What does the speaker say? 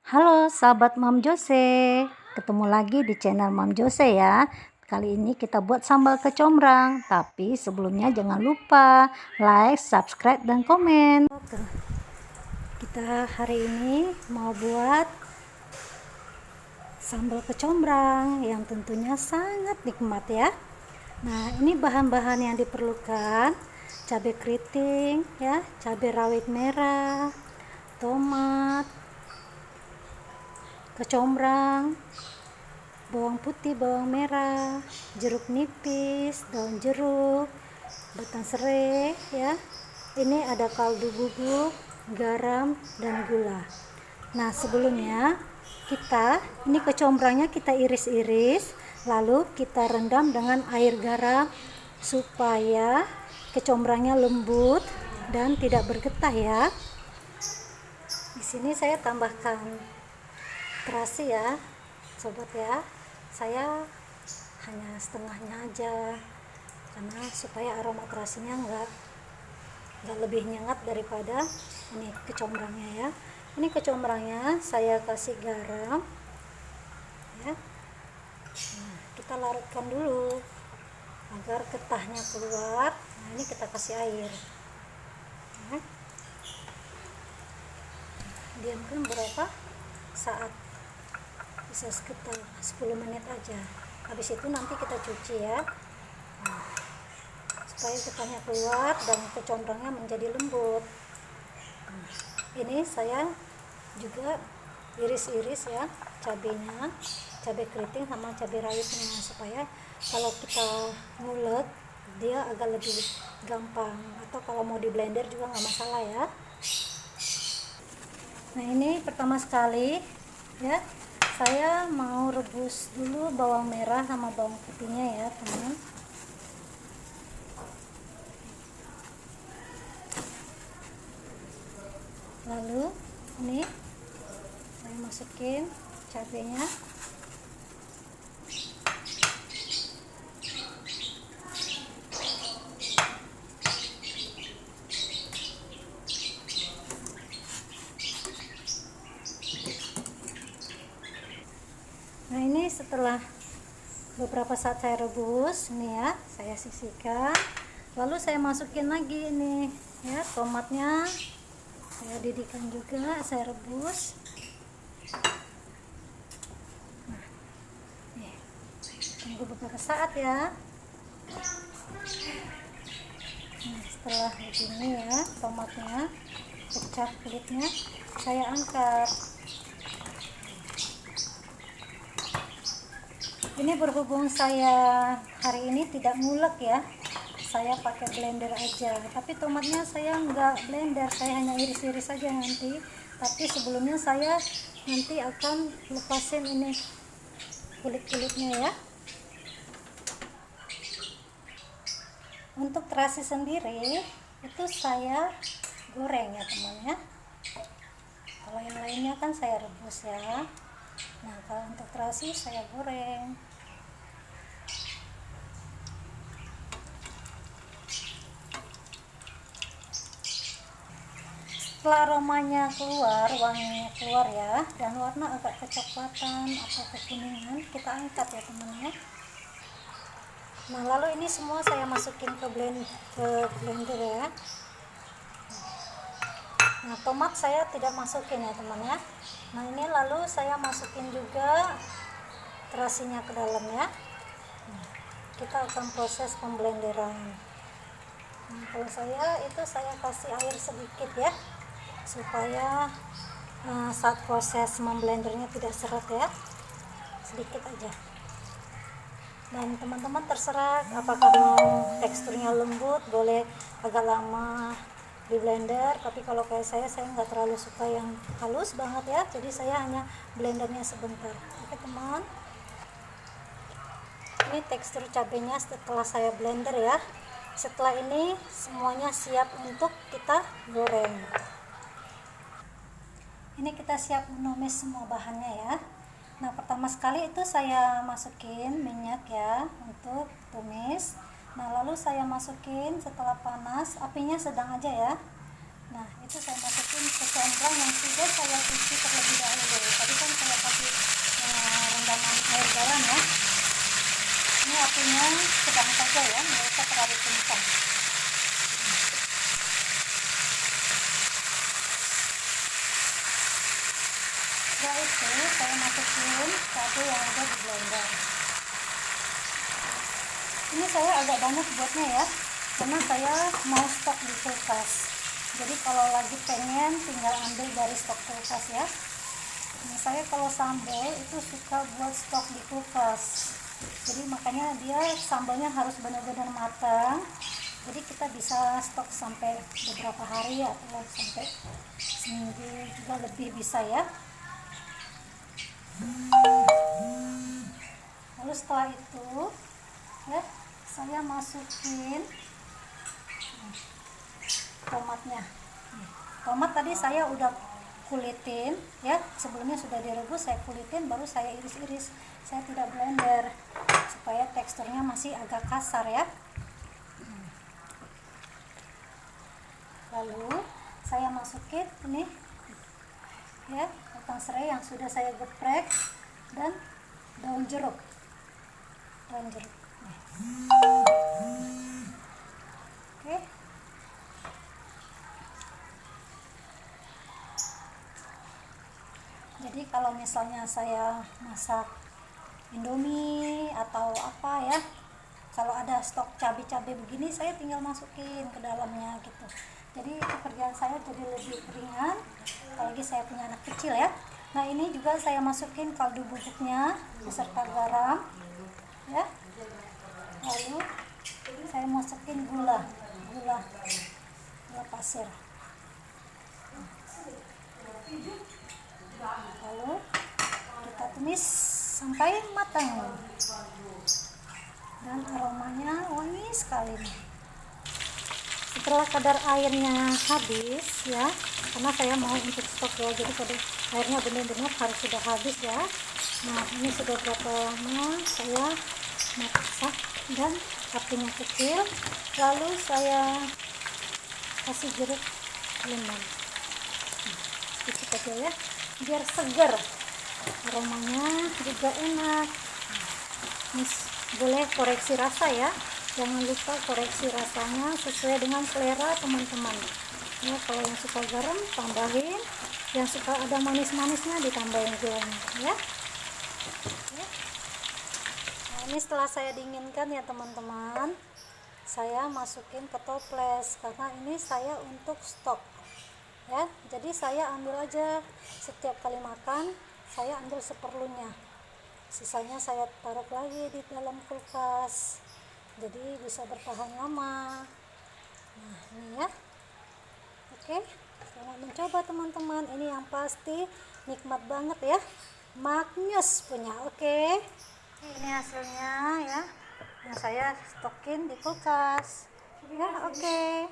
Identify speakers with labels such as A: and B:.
A: Halo sahabat Mam Jose, ketemu lagi di channel Mam Jose ya. Kali ini kita buat sambal kecombrang, tapi sebelumnya jangan lupa like, subscribe, dan komen. Kita hari ini mau buat sambal kecombrang yang tentunya sangat nikmat ya. Nah, ini bahan-bahan yang diperlukan: cabai keriting ya, cabai rawit merah, tomat, kecombrang, bawang putih, bawang merah, jeruk nipis, daun jeruk, batang serai ya. Ini ada kaldu bubuk, garam, dan gula. Nah, sebelumnya ini kecombrangnya kita iris-iris, lalu kita rendam dengan air garam supaya kecombrangnya lembut dan tidak bergetah ya. Di sini saya tambahkan terasi ya sobat ya, saya hanya setengahnya aja karena supaya aroma terasinya enggak lebih nyengat daripada ini kecombrangnya ya. Ini kecombrangnya saya kasih garam ya. Nah, kita larutkan dulu agar getahnya keluar. Nah, ini kita kasih air ya. Diamkan berapa saat, bisa sekitar 10 menit aja. Habis itu nanti kita cuci ya. Nah, supaya getahnya keluar dan kecombrangnya menjadi lembut. Nah, ini saya juga iris-iris ya cabenya, cabai keriting sama cabai rawitnya, supaya kalau kita ngulek dia agak lebih gampang, atau kalau mau di blender juga nggak masalah ya. Nah, ini pertama sekali ya, saya mau rebus dulu bawang merah sama bawang putihnya ya teman. Lalu ini saya masukin cabenya. Nah, ini setelah beberapa saat saya rebus ini ya, saya sisihkan. Lalu saya masukin lagi ini ya, tomatnya saya didihkan juga, saya rebus. Nah, nih, tunggu beberapa saat ya. Nah, setelah begini ya, tomatnya pecah kulitnya, saya angkat. Ini berhubung saya hari ini tidak ngulek ya, saya pakai blender aja. Tapi tomatnya saya nggak blender, saya hanya iris-iris saja nanti. Tapi sebelumnya saya nanti akan lepasin ini kulit-kulitnya ya. Untuk terasi sendiri itu saya goreng ya teman ya. Kalau yang lainnya kan saya rebus ya. Nah, kalau untuk terasi saya goreng. Setelah aromanya keluar, wanginya keluar ya, dan warna agak kecoklatan atau kekuningan, kita angkat ya teman ya. Nah, lalu ini semua saya masukin ke blender ya. Nah, tomat saya tidak masukin ya teman ya. Nah, ini lalu saya masukin juga terasinya ke dalam ya. Nah, kita akan proses pemblenderan. Nah, kalau saya kasih air sedikit ya, supaya saat proses memblendernya tidak seret ya, sedikit aja. Dan teman-teman terserah apakah mau teksturnya lembut, boleh agak lama di blender. Tapi kalau kayak saya nggak terlalu suka yang halus banget ya, jadi saya hanya blendernya sebentar. Oke teman, ini tekstur cabenya setelah saya blender ya. Setelah ini semuanya siap untuk kita goreng. Ini kita siap menumis semua bahannya ya. Nah, pertama sekali itu saya masukin minyak ya untuk tumis. Nah, lalu saya masukin setelah panas, apinya sedang aja ya. Nah, itu saya masukin kecombrang yang sudah saya cuci terlebih dahulu. apinya sedang saja ya, nggak usah terlalu kencang. Setelah itu saya masukin cabai yang udah di blender. Ini saya agak banyak buatnya ya, karena saya mau stok di kulkas. Jadi kalau lagi pengen tinggal ambil dari stok kulkas ya. Nah, saya kalau sambal itu suka buat stok di kulkas. Jadi makanya dia sambalnya harus benar-benar matang. Jadi kita bisa stok sampai beberapa hari atau sampai seminggu juga lebih bisa ya. Lalu setelah itu ya saya masukin tomatnya. Tomat tadi saya udah kulitin ya, sebelumnya sudah direbus, saya kulitin baru saya iris-iris. Saya tidak blender supaya teksturnya masih agak kasar ya. Lalu saya masukin ini ya, batang serai yang sudah saya geprek dan daun jeruk. Oke. Jadi kalau misalnya saya masak Indomie atau apa ya, kalau ada stok cabai-cabai begini saya tinggal masukin ke dalamnya gitu. Jadi pekerjaan saya jadi lebih ringan, apalagi saya punya anak kecil ya. Nah ini juga saya masukin kaldu bubuknya beserta garam ya. Lalu saya masukin gula pasir. Lalu kita tumis sampai matang dan aromanya wangi sekali nih. Setelah kadar airnya habis ya, karena saya mau untuk stok ya, jadi kadar airnya benar-benar harus sudah habis ya. Nah ini sudah berapa lama saya masak dan apinya kecil. Lalu saya kasih jeruk lemon sedikit aja ya, biar segar, aromanya juga enak. Ini boleh koreksi rasa ya, jangan lupa koreksi rasanya sesuai dengan selera teman-teman ya. Kalau yang suka garam tambahin, yang suka ada manis-manisnya ditambahin gulanya ya. Nah ini setelah saya dinginkan ya teman-teman, saya masukin ke toples karena ini saya untuk stok ya. Jadi saya ambil aja setiap kali makan, saya ambil seperlunya, sisanya saya taruh lagi di dalam kulkas jadi bisa bertahan lama. Nah ini ya, oke, selamat mencoba teman-teman. Ini yang pasti nikmat banget ya, maknyus punya. Oke, ini hasilnya ya, yang saya stokin di kulkas ya. Oke.